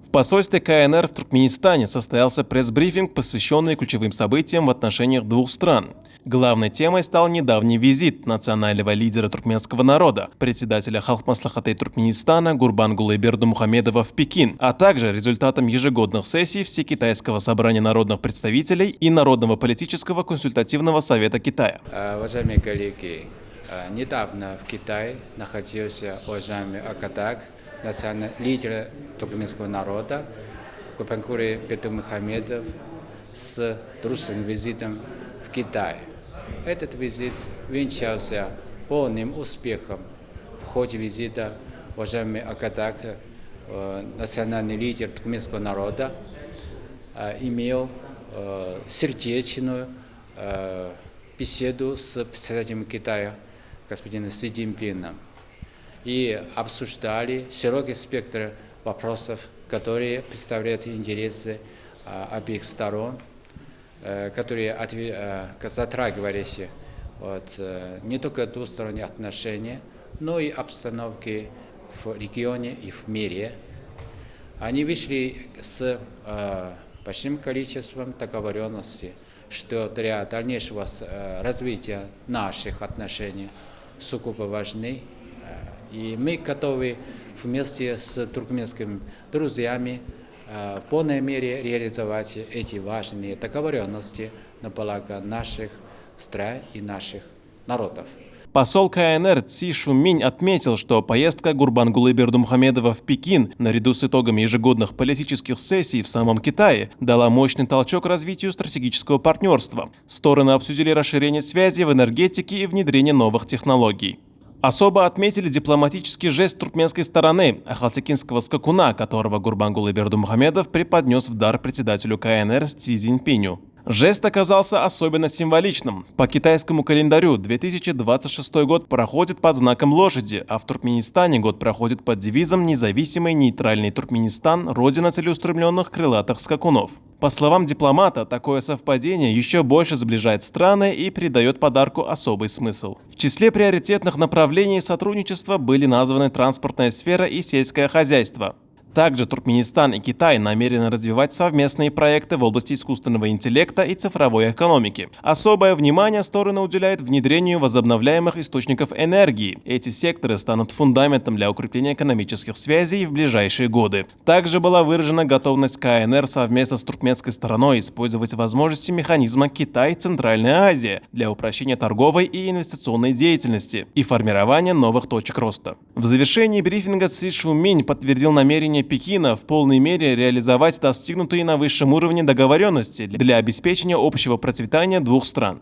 В посольстве КНР в Туркменистане состоялся пресс-брифинг, посвященный ключевым событиям в отношениях двух стран. Главной темой стал недавний визит национального лидера туркменского народа, председателя Халк-Маслахата Туркменистана Гурбангулы Бердымухамедова в Пекин, а также результатом ежегодных сессий Всекитайского собрания народных представителей и Народного политического консультативного совета Китая. Уважаемые коллеги, недавно в Китае находился уважаемый Акатак, национальный лидер туркменского народа Гурбангулы Бердымухамедов с дружественным визитом в Китай. Этот визит венчался полным успехом. В ходе визита уважаемый Акатак, национальный лидер туркменского народа, имел сердечную беседу с председателем Китая господином Си Цзиньпином и обсуждали широкий спектр вопросов, которые представляют интересы обеих сторон, которые затрагивались не только двусторонние отношения, но и обстановки в регионе и в мире. Они вышли с большим количеством договоренностей, что для дальнейшего развития наших отношений сугубо важны. И мы готовы вместе с туркменскими друзьями в полной мере реализовать эти важные договоренности на благо наших стран и наших народов. Посол КНР Ци Шуминь отметил, что поездка Гурбангулы Бердымухамедова в Пекин наряду с итогами ежегодных политических сессий в самом Китае дала мощный толчок развитию стратегического партнерства. Стороны обсудили расширение связи в энергетике и внедрение новых технологий. Особо отметили дипломатический жест туркменской стороны, ахалтекинского скакуна, которого Гурбангулы Бердымухамедов преподнес в дар председателю КНР Си Цзиньпиню. Жест оказался особенно символичным. По китайскому календарю 2026 год проходит под знаком лошади, а в Туркменистане год проходит под девизом «Независимый нейтральный Туркменистан – родина целеустремленных крылатых скакунов». По словам дипломата, такое совпадение еще больше сближает страны и придает подарку особый смысл. В числе приоритетных направлений сотрудничества были названы транспортная сфера и сельское хозяйство. Также Туркменистан и Китай намерены развивать совместные проекты в области искусственного интеллекта и цифровой экономики. Особое внимание стороны уделяют внедрению возобновляемых источников энергии. Эти секторы станут фундаментом для укрепления экономических связей в ближайшие годы. Также была выражена готовность КНР совместно с туркменской стороной использовать возможности механизма Китай-Центральная Азия для упрощения торговой и инвестиционной деятельности и формирования новых точек роста. В завершении брифинга Ци Шуминь подтвердил намерение Пекина в полной мере реализовать достигнутые на высшем уровне договоренности для обеспечения общего процветания двух стран.